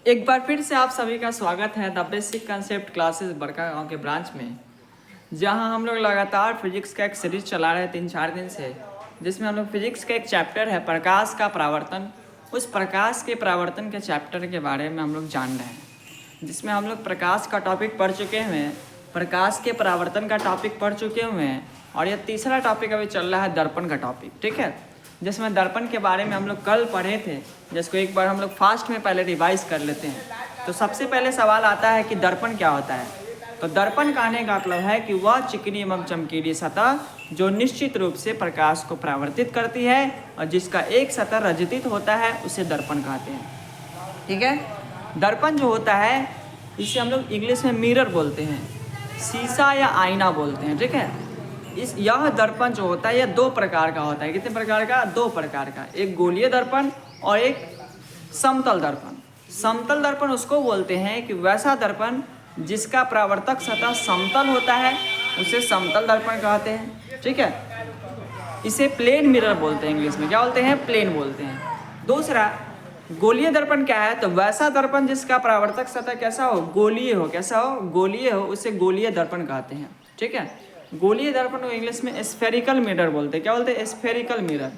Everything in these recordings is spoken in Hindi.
एक बार फिर से आप सभी का स्वागत है the basic concept classes Barkagaon के ब्रांच में, जहां हम लोग लगातार फिजिक्स का एक सीरीज चला रहे हैं 3-4 दिन से, जिसमें हम लोग फिजिक्स का एक चैप्टर है प्रकाश का परावर्तन। उस प्रकाश के परावर्तन के चैप्टर के बारे में हम लोग जान रहे हैं, जिसमें हम लोग प्रकाश का टॉपिक पढ़ चुके हुए हैं, प्रकाश के परावर्तन का टॉपिक पढ़ चुके हुए हैं, और यह तीसरा टॉपिक अभी चल रहा है दर्पण का टॉपिक। ठीक है, जिसमें दर्पण के बारे में हम लोग कल पढ़े थे, जिसको एक बार हम लोग फास्ट में पहले रिवाइज कर लेते हैं। तो सबसे पहले सवाल आता है कि दर्पण क्या होता है। तो दर्पण कहने का मतलब है कि वह चिकनी एवं चमकीली सतह जो निश्चित रूप से प्रकाश को परावर्तित करती है और जिसका एक सतह रजतित होता है, उसे दर्पण कहते हैं। ठीक है, दर्पण जो होता है इसे हम लोग इंग्लिश में मिरर बोलते हैं, शीशा या आईना बोलते हैं। ठीक है, यह दर्पण जो होता है यह दो प्रकार का होता है। कितने प्रकार का? दो प्रकार का, एक गोलीय दर्पण और एक समतल दर्पण। समतल दर्पण उसको बोलते हैं कि वैसा दर्पण जिसका परावर्तक सतह समतल होता है, उसे समतल दर्पण कहते हैं। ठीक है, इसे प्लेन मिरर बोलते हैं, इंग्लिश में क्या बोलते हैं? प्लेन बोलते हैं। दूसरा गोलीय दर्पण क्या है? तो वैसा दर्पण जिसका परावर्तक सतह कैसा हो? गोलीय हो। कैसा हो? गोलीय हो, उसे गोलीय दर्पण कहते हैं। ठीक है, गोलीय दर्पण को इंग्लिश में स्फेरिकल मिरर बोलते हैं। क्या बोलते हैं? Spherical mirror.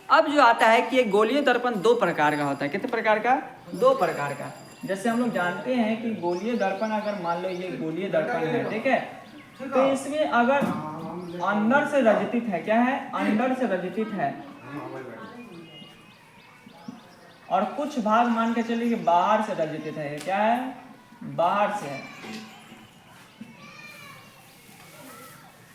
अब जो आता है कि ये गोलीय दर्पण दो प्रकार का होता है। कितने प्रकार का? दो प्रकार का। जैसे हम लोग जानते हैं कि गोलीय दर्पण, अगर मान लो ये गोलीय दर्पण है, ठीक है, तो इसमें अगर अंदर से रजतित है, क्या है? अंदर से रजतित है, और कुछ भाग मान के चलिए कि बाहर से रजतित है। क्या है? बाहर से है।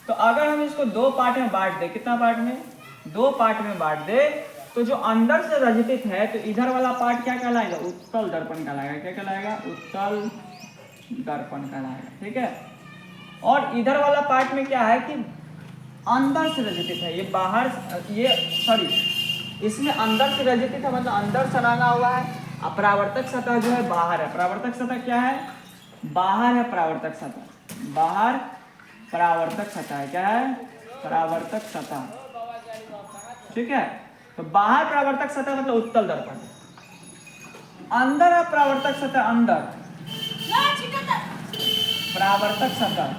तो अगर हम इसको दो पार्ट में बांट दे, कितना पार्ट में? दो पार्ट में बांट दे, तो जो अंदर से रजतित है, तो इधर वाला पार्ट क्या कहलाएगा? उत्तल दर्पण कहलाएगा। क्या कहलाएगा? उत्तल दर्पण कहलाएगा। ठीक है, और इधर वाला पार्ट में क्या है कि अंदर से रजतित है, ये बाहर, ये सॉरी, इसमें अंदर से रजतित है, मतलब अंदर से लगा हुआ है। अपरावर्तक सतह जो है बाहर है। परावर्तक सतह क्या है? बाहर है परावर्तक सतह, बाहर परावर्तक सतह है। क्या है? परावर्तक सतह। ठीक है, तो बाहर परावर्तक सतह मतलब उत्तल दर्पण, अंदर है परावर्तक सतह, अंदर परावर्तक सतह।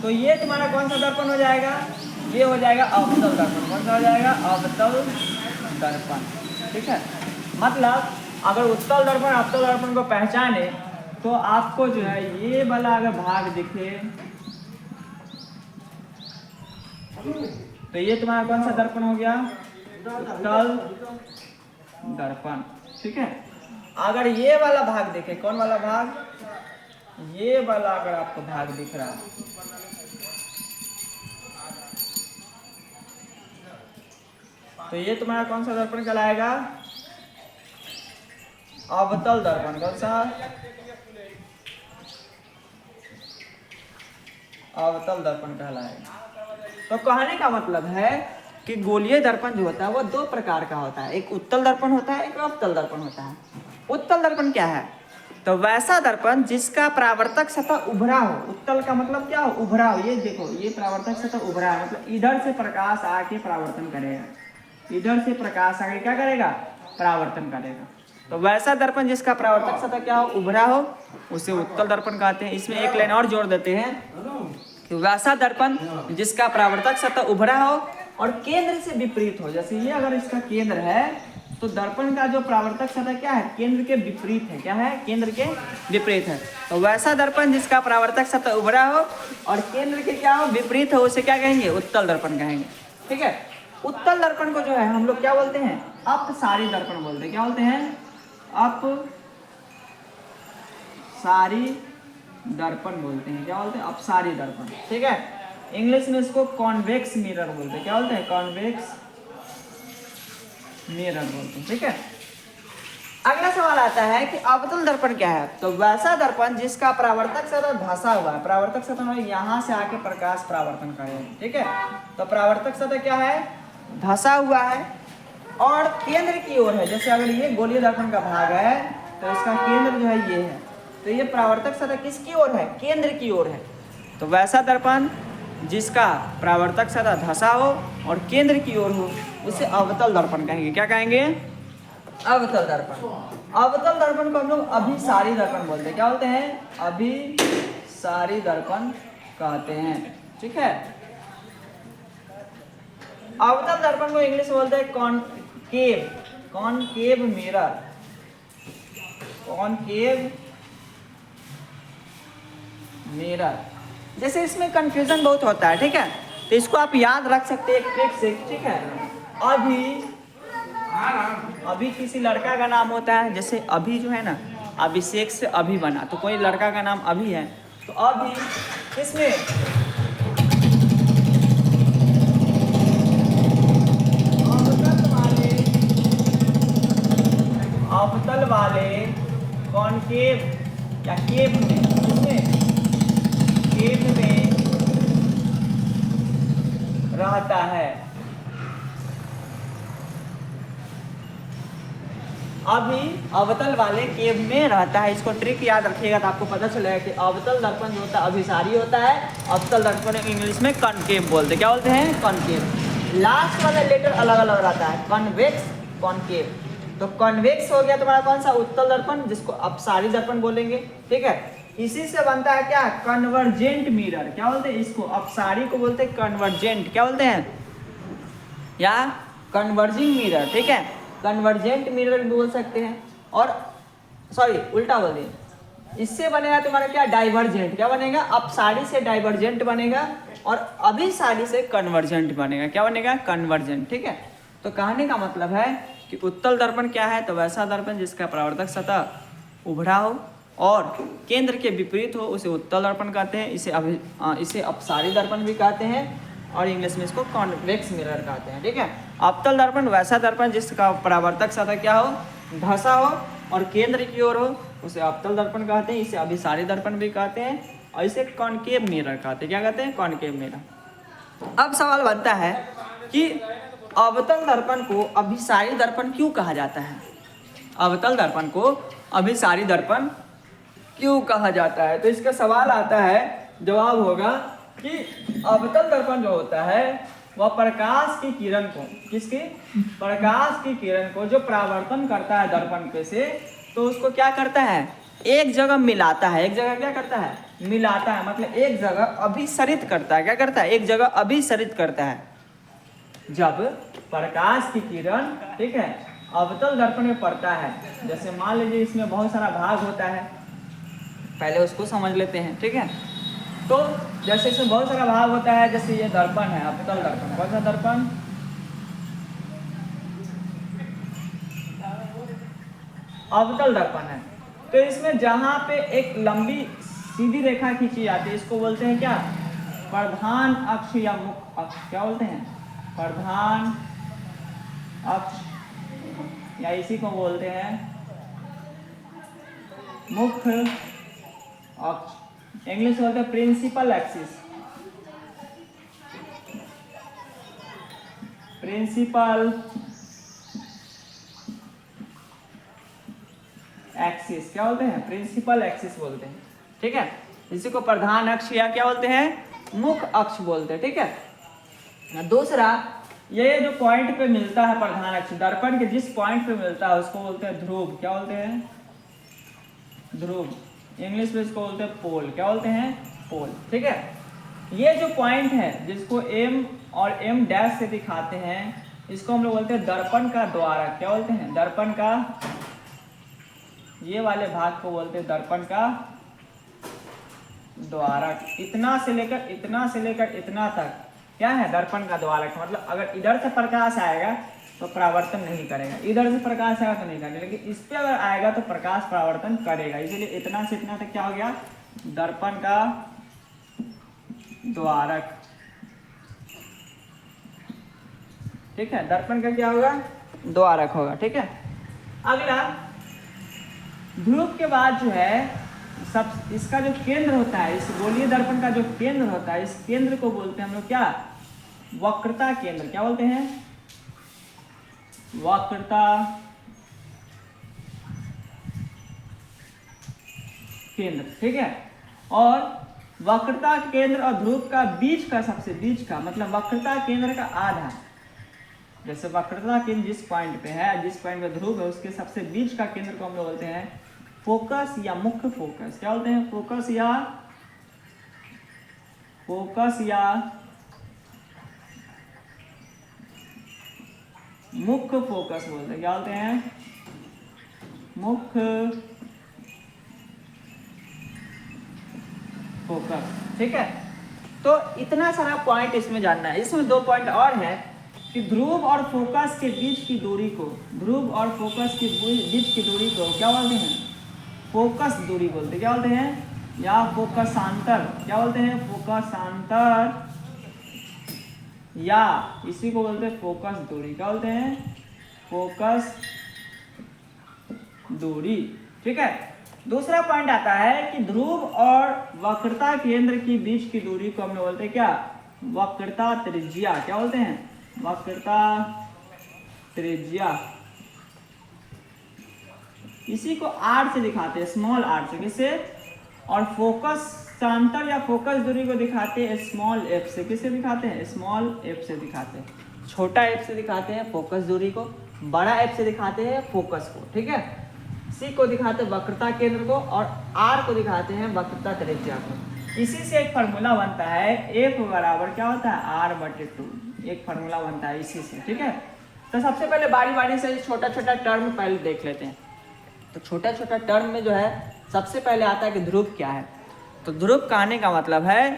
तो ये तुम्हारा कौन सा दर्पण हो जाएगा? ये हो जाएगा अवतल दर्पण। कौन सा हो जाएगा? अवतल दर्पण। ठीक है, मतलब अगर उत्तल दर्पण अवतल दर्पण को पहचाने तो आपको जो है ये वाला अगर भाग दिखे, तो ये तुम्हारा कौन सा दर्पण हो गया? उत्तल दर्पण। ठीक है, अगर ये वाला भाग देखे, कौन वाला भाग? ये वाला अगर आपको भाग दिख रहा है, तो ये तुम्हारा कौन सा दर्पण कहलाएगा? अवतल दर्पण। कौन सा? अवतल दर्पण कहलाएगा। तो कहने का मतलब है कि गोलीय दर्पण जो होता है वो दो प्रकार का होता है, एक उत्तल दर्पण होता है, एक अवतल दर्पण होता है। उत्तल दर्पण क्या है? तो वैसा दर्पण जिसका परावर्तक सतह उभरा हो। उत्तल का मतलब क्या हो? उभरा हो। ये देखो, ये परावर्तक सतह उभरा है, मतलब इधर से प्रकाश आके परावर्तन करेगा, इधर से प्रकाश आके क्या करेगा? परावर्तन करेगा। तो वैसा दर्पण जिसका परावर्तक सतह क्या हो? उभरा हो, उसे उत्तल दर्पण कहते हैं। इसमें एक लाइन और जोड़ देते हैं कि वैसा दर्पण जिसका परावर्तक सतह उभरा हो और केंद्र से विपरीत हो। जैसे ये अगर इसका केंद्र है, तो दर्पण का जो परावर्तक सतह क्या है? केंद्र के विपरीत है। क्या है? केंद्र के विपरीत है। तो वैसा दर्पण जिसका परावर्तक सतह उभरा हो और केंद्र के क्या हो? विपरीत हो, उसे क्या कहेंगे? उत्तल दर्पण कहेंगे। ठीक है, उत्तल दर्पण को जो है हम लोग क्या बोलते हैं? अपसारी दर्पण बोलते हैं। क्या बोलते हैं? अपसारी दर्पण बोलते हैं। क्या बोलते हैं? अपसारी दर्पण। ठीक है, इंग्लिश में इसको कॉन्वेक्स मिरर बोलते हैं। क्या बोलते हैं? कॉन्वेक्स मिरर बोलते हैं। ठीक है, अगला सवाल आता है कि अवतल दर्पण क्या है? तो वैसा दर्पण जिसका परावर्तक सतह धंसा हुआ है। परावर्तक सतह में यहाँ से आके प्रकाश परावर्तन करेगा। ठीक है, तो परावर्तक सतह क्या है? धंसा हुआ है और केंद्र की ओर है। जैसे अगर ये गोलीय दर्पण का भाग है, तो इसका केंद्र जो है ये है, तो ये परावर्तक सतह किसकी ओर है? केंद्र की ओर है। तो वैसा दर्पण जिसका परावर्तक सतह धंसा हो और केंद्र की ओर हो उसे अवतल दर्पण कहेंगे। क्या कहेंगे? अवतल दर्पण। अवतल दर्पण को हम लोग अभिसारी दर्पण बोलते हैं। क्या बोलते हैं? अभिसारी दर्पण कहते हैं। ठीक है। अवतल दर्पण को इंग्लिश में बोलते हैं concave, concave mirror, concave mirror. जैसे इसमें कंफ्यूजन बहुत होता है, ठीक है, तो इसको आप याद रख सकते हैं एक ट्रिक से। ठीक है, अभी किसी लड़का का नाम होता है, जैसे अभी जो है ना, अभिषेक से अभी बना, तो कोई लड़का का नाम अभी है, तो अभी किसमें? अवतल वाले कॉनकेव या केव में, किसमें? केव में रहता है। अभी अवतल वाले केव में रहता है। इसको ट्रिक याद रखिएगा तो आपको पता चलेगा कि अवतल दर्पण जो होता है अभिसारी होता है, अवतल दर्पण इंग्लिश में कॉनकेव बोलते हैं। क्या बोलते हैं? कॉनकेव। लास्ट वाला लेटर अलग अलग रहता है, कॉन्वेक्स, कॉनकेव। तो कॉन्वेक्स हो गया तुम्हारा कौन सा? उत्तल दर्पण, जिसको अपसारी दर्पण बोलेंगे। ठीक है, इसी से बनता है क्या? Convergent mirror. क्या बोलते हैं इसको? अपसारी को बोलते हैं कन्वर्जेंट। क्या बोलते हैं? या कन्वर्जिंग मिरर। ठीक है, कन्वर्जेंट मिरर भी बोल सकते हैं। और सॉरी, उल्टा बोल दिए, इससे बनेगा तुम्हारा क्या? डाइवर्जेंट। क्या बनेगा? अपसारी से डाइवर्जेंट बनेगा और अभिसारी से कन्वर्जेंट बनेगा। क्या बनेगा? कन्वर्जेंट। ठीक है, तो कहने का मतलब है कि उत्तल दर्पण क्या है? तो वैसा दर्पण जिसका परावर्तक सतह उभरा हो और केंद्र के विपरीत हो उसे उत्तल दर्पण कहते हैं। इसे अपसारी दर्पण भी कहते हैं और इंग्लिश में इसको कॉन्वेक्स मिरर कहते हैं। ठीक है, अवतल दर्पण वैसा दर्पण जिसका परावर्तक सतह क्या हो? धंसा हो और केंद्र की ओर हो उसे अवतल दर्पण कहते हैं। इसे अभिसारी दर्पण भी कहते हैं और इसे कॉनकेव मिरर कहते हैं। क्या कहते हैं? Concave mirror. अब सवाल बनता है कि अवतल दर्पण को अभिसारी दर्पण क्यों कहा जाता है? अवतल दर्पण को अभिसारी दर्पण क्यों कहा जाता है? तो इसका सवाल आता है, जवाब होगा कि अवतल दर्पण जो होता है वह प्रकाश की किरण को, किसकी? प्रकाश की किरण को जो परावर्तन करता है दर्पण पे से, तो उसको क्या करता है? एक जगह मिलाता है। एक जगह क्या करता है? मिलाता है, मतलब एक जगह अभिसरित करता है। क्या करता है? एक जगह अभिसरित करता है। जब प्रकाश की किरण, ठीक है, अवतल दर्पण में पड़ता है, जैसे मान लीजिए इसमें बहुत सारा भाग होता है, पहले उसको समझ लेते हैं। ठीक है, तो जैसे इसमें बहुत सारा भाग होता है, जैसे ये दर्पण है, अवतल दर्पण। कौन सा दर्पण? अवतल दर्पण है। तो इसमें जहां पे एक लंबी सीधी रेखा खींची जाती है, इसको बोलते हैं क्या? प्रधान अक्ष या मुख्य अक्ष। क्या बोलते हैं? प्रधान अक्ष या इसी को बोलते हैं मुख्य अक्ष। इंग्लिश बोलते हैं प्रिंसिपल एक्सिस, प्रिंसिपल एक्सिस। क्या बोलते हैं? प्रिंसिपल एक्सिस बोलते हैं। ठीक है, इसी को प्रधान अक्ष या क्या बोलते हैं? मुख्य अक्ष बोलते हैं। ठीक है, दूसरा, ये जो पॉइंट पे मिलता है प्रधान अक्ष, दर्पण के जिस पॉइंट पे मिलता है उसको बोलते हैं ध्रुव। क्या बोलते हैं? ध्रुव। इंग्लिश में इसको बोलते हैं पोल। क्या बोलते हैं? पोल। ठीक है, ये जो पॉइंट है जिसको एम और एम डैश से दिखाते हैं, इसको हम लोग बोलते हैं दर्पण का द्वारक। क्या बोलते हैं? दर्पण का, ये वाले भाग को बोलते हैं दर्पण का द्वारक। इतना से लेकर इतना तक क्या है? दर्पण का द्वारक। मतलब अगर इधर से प्रकाश आएगा तो परावर्तन नहीं करेगा, इधर से प्रकाश आएगा तो नहीं करेगा, लेकिन इस पे अगर आएगा तो प्रकाश परावर्तन करेगा। इसीलिए इतना से इतना तक क्या हो गया? दर्पण का द्वारक। ठीक है, दर्पण का क्या होगा? द्वारक होगा। ठीक है, अगला, ध्रुव के बाद जो है सब, इसका जो केंद्र होता है, इस गोलीय दर्पण का जो केंद्र होता है, इस केंद्र को बोलते हैं हम लोग क्या? वक्रता केंद्र। क्या बोलते हैं? वक्रता केंद्र। ठीक है, और वक्रता केंद्र और ध्रुव का बीच का सबसे बीच का मतलब वक्रता केंद्र का आधा, जैसे वक्रता केंद्र जिस पॉइंट पे है, जिस पॉइंट पे ध्रुव है, उसके सबसे बीच का केंद्र को हम लोग बोलते हैं फोकस या मुख्य फोकस। क्या बोलते हैं? फोकस या मुख्य फोकस बोलते हैं। क्या बोलते हैं? मुख्य फोकस। ठीक है, तो इतना सारा पॉइंट इसमें जानना है। इसमें 2 पॉइंट और है कि ध्रुव और फोकस के बीच की दूरी को, ध्रुव और फोकस के बीच की दूरी को क्या बोलते हैं? फोकस दूरी बोलते हैं। क्या बोलते हैं? या फोकसांतर। क्या बोलते हैं? फोकसांतर, या इसी को बोलते हैं फोकस दूरी। क्या बोलते हैं? फोकस दूरी। ठीक है, दूसरा पॉइंट आता है कि ध्रुव और वक्रता केंद्र के बीच की दूरी को हम लोग बोलते हैं क्या? वक्रता त्रिज्या। क्या बोलते हैं? वक्रता त्रिज्या। इसी को आर से दिखाते हैं, स्मॉल आर से। किससे? और फोकस सांतर या फोकस दूरी को दिखाते हैं स्मॉल एफ से। किससे दिखाते हैं? स्मॉल एफ से दिखाते हैं। छोटा एफ से दिखाते हैं फोकस दूरी को, बड़ा एफ से दिखाते हैं फोकस को। ठीक है, सी को दिखाते हैं वक्रता केंद्र को और आर को दिखाते हैं वक्रता त्रिज्या को। इसी से एक फार्मूला बनता है, एफ बराबर क्या होता है? r/2। एक फार्मूला बनता है इसी से। ठीक है, तो सबसे पहले बारी बारी से छोटा छोटा टर्म पहले देख लेते हैं। तो छोटा छोटा टर्म में जो है सबसे पहले आता है कि ध्रुव क्या है। तो ध्रुव कहने का मतलब है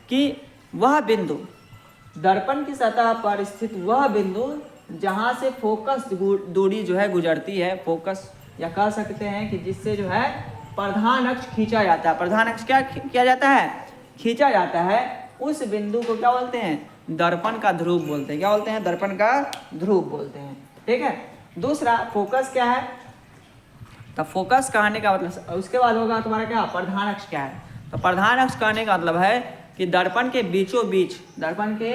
कि वह बिंदु, दर्पण की सतह पर स्थित वह बिंदु जहां से फोकस दूरी जो है गुजरती है, फोकस या कह सकते हैं कि जिससे जो है प्रधान अक्ष खींचा जाता है। प्रधान अक्ष क्या किया जाता है? खींचा जाता है। उस बिंदु को क्या बोलते हैं? दर्पण का ध्रुव बोलते हैं। क्या बोलते हैं? दर्पण का ध्रुव बोलते हैं। ठीक है, दूसरा फोकस क्या है? तो फोकस कहने का मतलब, उसके बाद होगा तुम्हारा क्या? प्रधान अक्ष क्या है? तो प्रधान अक्ष कहने का मतलब है कि दर्पण के बीचों बीच, दर्पण के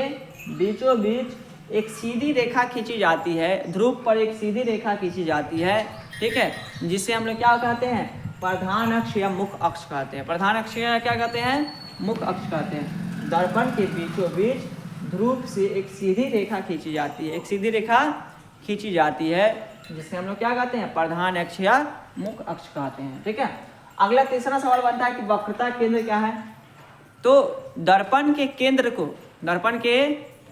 बीचों बीच एक सीधी रेखा खींची जाती है, ध्रुव पर एक सीधी रेखा खींची जाती है। ठीक है, जिसे हम लोग क्या कहते हैं? प्रधान अक्ष या मुख्य अक्ष कहते हैं। प्रधान अक्ष क्या कहते हैं? मुख्य अक्ष कहते हैं। दर्पण के बीचों बीच ध्रुव से एक सीधी रेखा खींची जाती है, एक सीधी रेखा खींची जाती है, जिसे हम लोग क्या कहते हैं? प्रधान अक्ष या मुख्य अक्ष कहते हैं। ठीक है, अगला तीसरा सवाल बनता है कि वक्रता केंद्र क्या है? तो दर्पण के केंद्र को, दर्पण के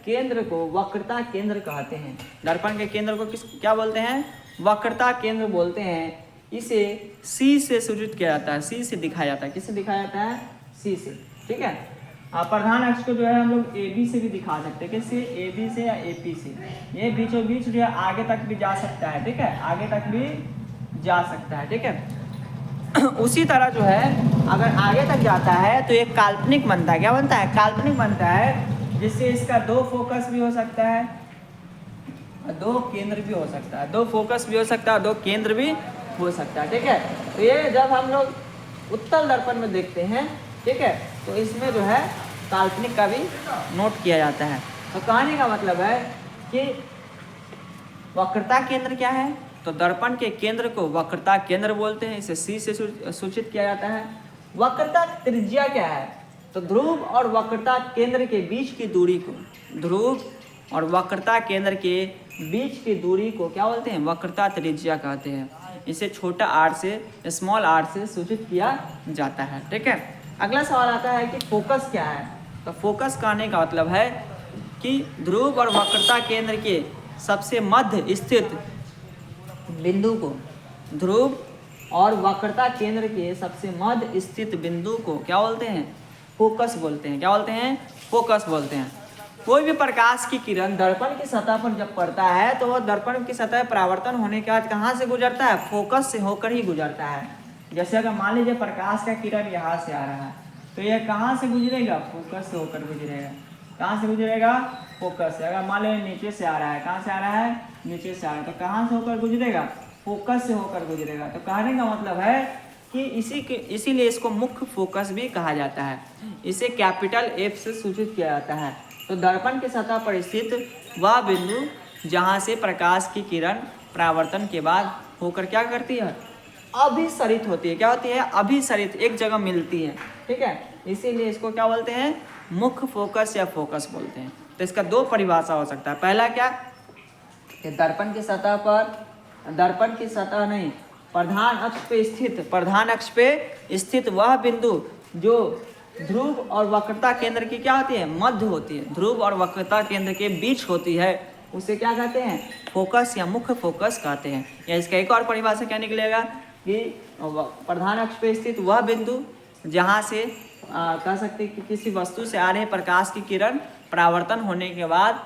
केंद्र को वक्रता केंद्र कहते हैं। दर्पण के केंद्र को क्या बोलते हैं? वक्रता केंद्र बोलते हैं। इसे सी से सूचित किया जाता है, सी से दिखाया जाता है। किससे दिखाया जाता है? सी से। ठीक है, प्रधान अक्ष को जो है हम लोग ए बी से भी दिखा सकते हैं। किससे? ए बी से या ए पी से। ये बीचों बीच जो है आगे तक भी जा सकता है। ठीक है, आगे तक भी जा सकता है। ठीक है, उसी तरह जो है अगर आगे तक जाता है तो एक काल्पनिक बनता है। क्या बनता है? काल्पनिक बनता है, जिससे इसका 2 फोकस भी हो सकता है, 2 केंद्र भी हो सकता है। 2 फोकस भी हो सकता है, 2 केंद्र भी हो सकता है। ठीक है, तो ये जब हम लोग उत्तल दर्पण में देखते हैं, ठीक है, तो इसमें जो है काल्पनिक का भी नोट किया जाता है। तो कहने का मतलब है कि वक्रता केंद्र क्या है? तो दर्पण के केंद्र को वक्रता केंद्र बोलते हैं। इसे सी से सूचित किया जाता है। वक्रता त्रिज्या क्या है? तो ध्रुव और वक्रता केंद्र के बीच की दूरी को, ध्रुव और वक्रता केंद्र के बीच की दूरी को क्या बोलते हैं? वक्रता त्रिज्या कहते हैं। इसे छोटा आर से, स्मॉल आर से सूचित किया जाता है। ठीक है, अगला सवाल आता है कि फोकस क्या है? तो फोकस कहने का मतलब है कि ध्रुव और वक्रता केंद्र के सबसे मध्य स्थित बिंदु को, ध्रुव और वक्रता केंद्र के सबसे मध्य स्थित बिंदु को क्या बोलते हैं? फोकस बोलते हैं। क्या बोलते हैं? फोकस बोलते हैं। कोई भी प्रकाश की किरण दर्पण की सतह पर जब पड़ता है तो वह दर्पण की सतह परावर्तन होने के बाद कहाँ से गुजरता है? फोकस से होकर ही गुजरता है। जैसे अगर मान लीजिए प्रकाश का किरण यहाँ से आ रहा है तो यह कहाँ से गुजरेगा? फोकस से होकर गुजरेगा। कहाँ से गुजरेगा? फोकस से। अगर मान लीजिए नीचे से आ रहा है, कहाँ से आ रहा है? नीचे से आ रहा है, तो कहाँ से होकर गुजरेगा? फोकस से होकर गुजरेगा। तो कहने का मतलब है कि इसीलिए इसको मुख्य फोकस भी कहा जाता है। इसे कैपिटल एफ से सूचित किया जाता है। तो दर्पण की सतह पर स्थित वह बिंदु जहाँ से प्रकाश की किरण परावर्तन के बाद होकर क्या करती है? अभिसरित होती है। क्या होती है? अभिसरित, एक जगह मिलती है, ठीक है। इसीलिए इसको क्या बोलते हैं? मुख्य फोकस या फोकस बोलते हैं। तो इसका दो परिभाषा हो सकता है। पहला क्या कि दर्पण की सतह पर, दर्पण की सतह नहीं, प्रधान अक्ष पे स्थित वह बिंदु जो ध्रुव और वक्रता केंद्र की क्या होती है? मध्य होती है। ध्रुव और वक्रता केंद्र के बीच होती है, उसे क्या कहते हैं? फोकस या मुख्य फोकस कहते हैं। या इसका एक और परिभाषा क्या निकलेगा कि प्रधान अक्ष पे स्थित वह बिंदु जहाँ से कह सकते हैं कि किसी वस्तु से आ रहे प्रकाश की किरण परावर्तन होने के बाद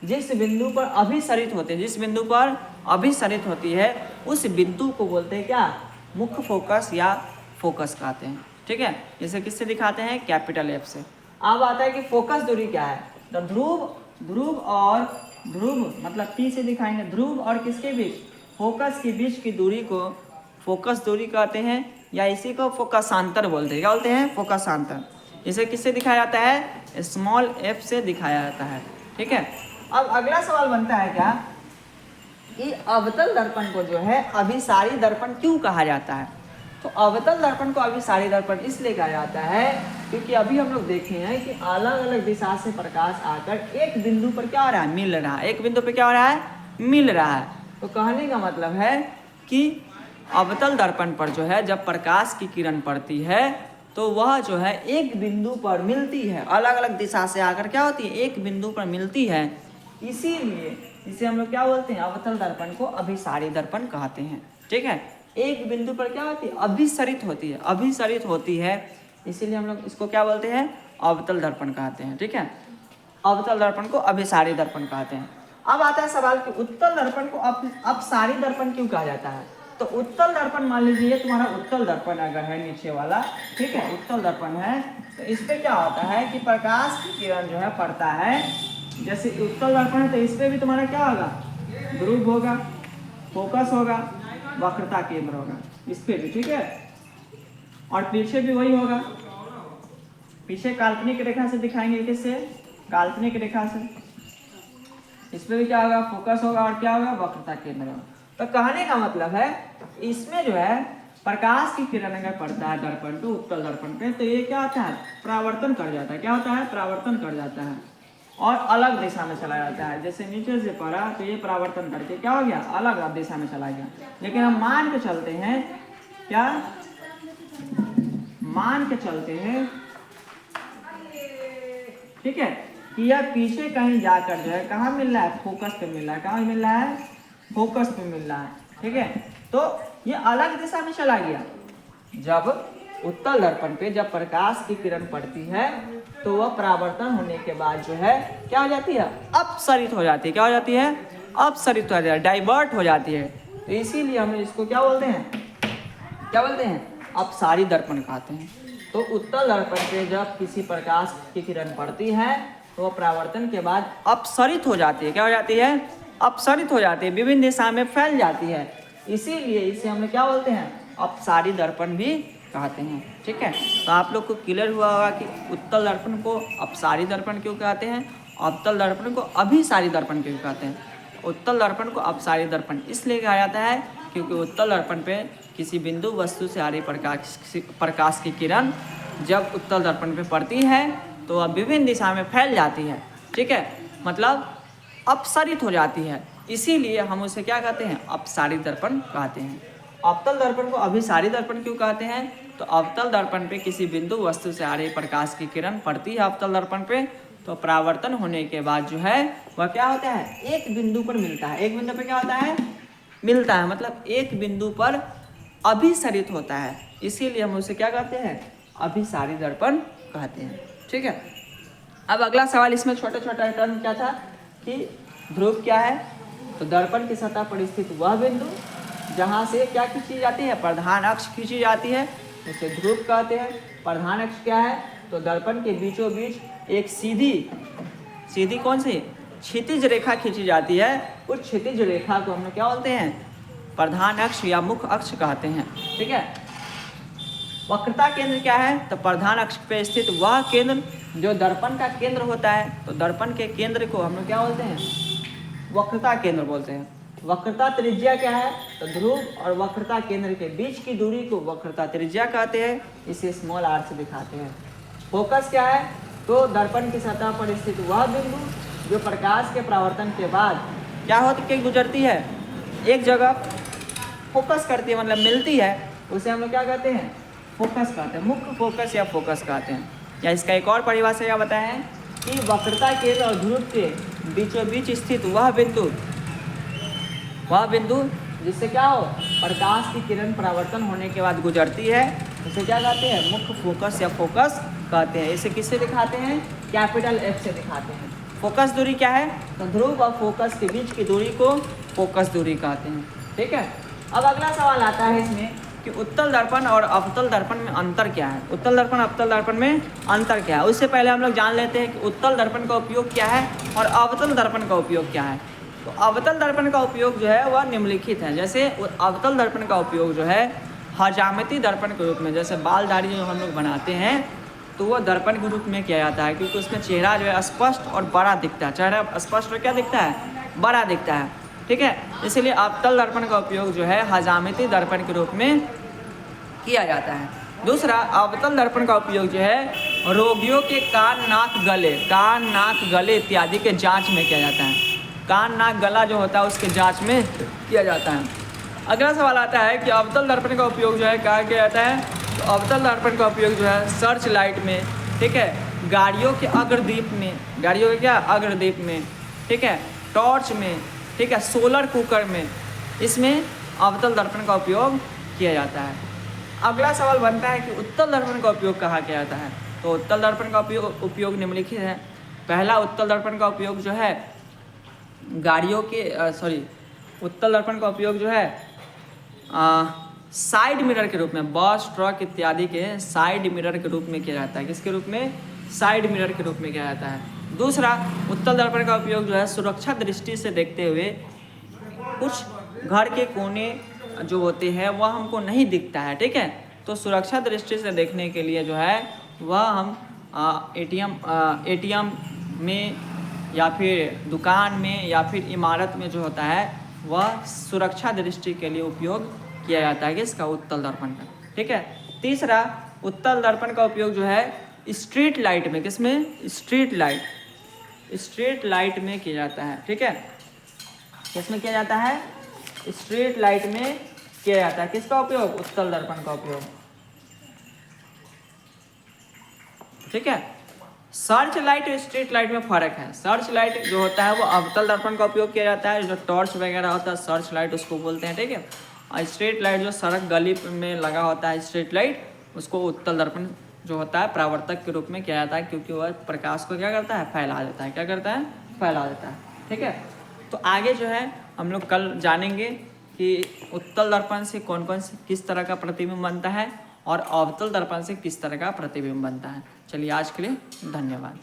जिस बिंदु पर अभिसरित होते हैं, जिस बिंदु पर अभिसरित होती है, उस बिंदु को बोलते हैं क्या? मुख्य फोकस या फोकस कहते हैं, ठीक है। इसे किससे दिखाते हैं? कैपिटल एफ से। अब आता है कि फोकस दूरी क्या है? तो ध्रुव मतलब पी से दिखाएंगे। ध्रुव और किसके बीच? फोकस के बीच की दूरी को फोकस दूरी कहते हैं, या इसी को फोकसांतर बोलते हैं। क्या बोलते हैं? फोकसांतर। इसे किससे दिखाया जाता है? स्मॉल एफ से दिखाया जाता है, ठीक है। अब अगला सवाल बनता है क्या कि अवतल दर्पण को जो है अभिसारी दर्पण क्यों कहा जाता है? तो अवतल दर्पण को अभिसारी दर्पण इसलिए कहा जाता है क्योंकि अभी हम लोग देखे हैं कि अलग अलग दिशा से प्रकाश आकर एक बिंदु पर क्या हो रहा है? मिल रहा है। एक बिंदु पर क्या हो रहा है? मिल रहा है। तो कहने का मतलब है कि अवतल दर्पण पर जो है जब प्रकाश की किरण पड़ती है तो वह जो है एक बिंदु पर मिलती है, अलग अलग दिशा से आकर क्या होती है? एक बिंदु पर मिलती है। इसीलिए इसे हम लोग क्या बोलते हैं? अवतल दर्पण को अभिसारी दर्पण कहते हैं, ठीक है। एक बिंदु पर क्या होती है? अभिसरित होती है, अभिसरित होती है, इसीलिए हम लोग इसको क्या बोलते हैं? अवतल दर्पण कहते हैं, ठीक है। अवतल दर्पण को अभिसारी दर्पण कहते हैं। अब आता है सवाल कि उत्तल दर्पण को अपसारी दर्पण क्यों कहा जाता है? तो उत्तल दर्पण मान लीजिए तुम्हारा उत्तल दर्पण अगर है नीचे वाला, ठीक है, उत्तल दर्पण है, तो इस पे क्या होता है कि प्रकाश की किरण जो है पड़ता है। जैसे उत्तल दर्पण है तो इस पे भी तुम्हारा क्या होगा? ध्रुव होगा, फोकस होगा, वक्रता केंद्र होगा, इस पे भी, ठीक है। और पीछे भी वही होगा। पीछे काल्पनिक रेखा से दिखाएंगे, किससे? काल्पनिक रेखा से। इस पे भी क्या होगा? फोकस होगा, और क्या होगा? वक्रता केंद्र होगा। तो कहने का मतलब है इसमें जो है प्रकाश की किरण अगर पड़ता है दर्पण पे, उत्तल दर्पण पे, तो ये क्या होता है? परावर्तन कर जाता है। क्या होता है? परावर्तन कर जाता है और अलग दिशा में चला जाता है। जैसे नीचे से पड़ा तो ये परावर्तन करके क्या हो गया? अलग दिशा में चला गया। लेकिन हम मान के चलते हैं, क्या मान के चलते हैं, ठीक है, कि यह पीछे कहीं जाकर जो है कहाँ मिल रहा है? फोकस पे मिल रहा है। कहाँ मिल रहा है? फोकस पे मिल रहा है, ठीक है। तो ये अलग दिशा में चला गया। जब उत्तल दर्पण पे जब प्रकाश की किरण पड़ती है तो वह परावर्तन होने के बाद जो है क्या हो जाती है? अपसरित हो जाती है। क्या हो जाती है? अपसरित हो जाती है, डाइवर्ट हो जाती है। तो इसीलिए हम इसको क्या बोलते हैं? क्या बोलते हैं? अपसारी दर्पण कहते हैं। तो उत्तल दर्पण पे जब किसी प्रकाश की किरण पड़ती है तो वह परावर्तन के बाद अपसरित हो जाती है। क्या हो जाती है? अपसरित हो जाती है, विभिन्न दिशा में फैल जाती है। इसीलिए इसे हम लोग क्या बोलते हैं? अपसारी दर्पण भी कहते हैं, ठीक है। तो आप लोग को क्लियर हुआ होगा कि उत्तल दर्पण को अपसारी दर्पण क्यों कहते हैं, अवतल दर्पण को अभिसारी दर्पण क्यों कहते हैं। उत्तल दर्पण को अपसारी दर्पण इसलिए कहा जाता है क्योंकि उत्तल दर्पण पे किसी बिंदु वस्तु से आ रही प्रकाश की किरण जब उत्तल दर्पण पे पड़ती है तो वह विभिन्न दिशा में फैल जाती है, ठीक है, मतलब अपसरित हो जाती है। इसीलिए हम उसे क्या कहते हैं? अपसारी दर्पण कहते हैं। अवतल दर्पण को अभिसारी दर्पण क्यों कहते हैं? तो अवतल दर्पण पे किसी बिंदु वस्तु से आ रही प्रकाश की किरण पड़ती है अवतल दर्पण पे, तो परावर्तन होने के बाद जो है वह क्या होता है? एक बिंदु पर मिलता है। एक बिंदु पर क्या होता है? मिलता है, मतलब एक बिंदु पर अभिसरित होता है। इसीलिए हम उसे क्या कहते हैं? अभिसारी दर्पण कहते हैं, ठीक है। अब अगला सवाल, इसमें छोटा छोटा टर्म क्या था कि ध्रुव क्या है? तो दर्पण की सतह पर स्थित वह बिंदु जहाँ से क्या खींची जाती है? प्रधान अक्ष खींची जाती है, उसे ध्रुव कहते हैं। प्रधान अक्ष क्या है? तो दर्पण के बीचों बीच एक सीधी कौन सी? क्षितिज रेखा खींची जाती है। उस क्षितिज रेखा को हम लोग क्या बोलते हैं? प्रधान अक्ष या मुख्य अक्ष कहते हैं, ठीक है। वक्रता केंद्र क्या है? तो प्रधान अक्ष पे स्थित वह केंद्र जो दर्पण का केंद्र होता है, तो दर्पण के केंद्र को हम लोग क्या बोलते हैं? वक्रता केंद्र बोलते हैं। वक्रता त्रिज्या क्या है? तो ध्रुव और वक्रता केंद्र के बीच की दूरी को वक्रता त्रिज्या कहते हैं, इसे स्मॉल r से दिखाते हैं। फोकस क्या है? तो दर्पण की सतह पर स्थित वह बिंदु जो प्रकाश के परावर्तन के बाद क्या होती के गुजरती है, एक जगह फोकस करती है, मतलब मिलती है, उसे हम लोग क्या कहते हैं? फोकस कहते हैं, मुख्य फोकस या फोकस कहते हैं। या इसका एक और परिभाषा क्या बताएं कि वक्रता केंद्र और ध्रुव के बीचों बीच स्थित वह बिंदु जिससे क्या हो, प्रकाश की किरण परावर्तन होने के बाद गुजरती है, उसे क्या कहते हैं? मुख्य फोकस या फोकस कहते हैं। इसे किससे दिखाते हैं? कैपिटल F से दिखाते हैं। फोकस दूरी क्या है? तो ध्रुव और फोकस के बीच की दूरी को फोकस दूरी कहते हैं। ठीक है, अब अगला सवाल आता है इसमें कि उत्तल दर्पण और अवतल दर्पण में अंतर क्या है? उत्तल दर्पण अवतल दर्पण में अंतर क्या है? उससे पहले हम लोग जान लेते हैं कि उत्तल दर्पण का उपयोग क्या है और अवतल दर्पण का उपयोग क्या है। तो अवतल दर्पण का उपयोग जो है वह निम्नलिखित है। जैसे अवतल दर्पण का उपयोग जो है हजामती दर्पण के रूप में, जैसे बाल दाढ़ी जो हम लोग बनाते हैं तो वह दर्पण के रूप में किया जाता है, क्योंकि उसमें चेहरा जो है स्पष्ट और बड़ा दिखता है। चेहरा स्पष्ट और क्या दिखता है? बड़ा दिखता है। ठीक है, इसलिए अवतल दर्पण का उपयोग जो है हजामती दर्पण के रूप में किया जाता है। दूसरा, अवतल दर्पण का उपयोग जो है रोगियों के कान नाक गले इत्यादि के जांच में किया जाता है। कान नाक गला जो होता है उसके जांच में किया जाता है। अगला सवाल आता है कि अवतल दर्पण का उपयोग जो है कहाँ किया जाता है? तो अवतल दर्पण का उपयोग जो है सर्च लाइट में, ठीक है, गाड़ियों के अग्रदीप में, गाड़ियों के क्या अग्रदीप में, ठीक है, टॉर्च में, ठीक है, सोलर कुकर में, इसमें अवतल दर्पण का उपयोग किया जाता है। अगला सवाल बनता है कि उत्तल दर्पण का उपयोग कहाँ किया जाता है? तो उत्तल दर्पण का उपयोग निम्नलिखित है। पहला, उत्तल दर्पण का उपयोग जो है उत्तल दर्पण का उपयोग जो है साइड मिरर के रूप में, बस ट्रक इत्यादि के साइड मिरर के रूप में किया जाता है। किसके रूप में? साइड मिरर के रूप में किया जाता है। दूसरा, उत्तल दर्पण का उपयोग जो है सुरक्षा दृष्टि से देखते हुए कुछ घर के कोने जो होते हैं वह हमको नहीं दिखता है, ठीक है, तो सुरक्षा दृष्टि से देखने के लिए जो है वह हम एटीएम में या फिर दुकान में या फिर इमारत में जो होता है वह सुरक्षा दृष्टि के लिए उपयोग किया जाता है। किसका? उत्तल दर्पण का। ठीक है। तीसरा, उत्तल दर्पण का उपयोग जो है स्ट्रीट लाइट में, किसमें? स्ट्रीट लाइट में किया जाता है। ठीक है, किसमें किया जाता है? स्ट्रीट लाइट में किया जाता है। किसका उपयोग? उत्तल दर्पण का उपयोग। ठीक है, सर्च लाइट और स्ट्रीट लाइट में फर्क है। सर्च लाइट जो होता है वो अवतल दर्पण का उपयोग किया जाता है, जो टॉर्च वगैरह होता है सर्च लाइट उसको बोलते हैं। ठीक है, और स्ट्रीट लाइट जो सड़क गली में लगा होता है स्ट्रीट लाइट, उसको उत्तल दर्पण जो होता है परावर्तक के रूप में किया जाता है, क्योंकि वह प्रकाश को क्या करता है? फैला देता है। क्या करता है? फैला देता है। ठीक है, तो आगे जो है हम लोग कल जानेंगे कि उत्तल दर्पण से कौन कौन से किस तरह का प्रतिबिंब बनता है और अवतल दर्पण से किस तरह का प्रतिबिंब बनता है। चलिए आज के लिए धन्यवाद।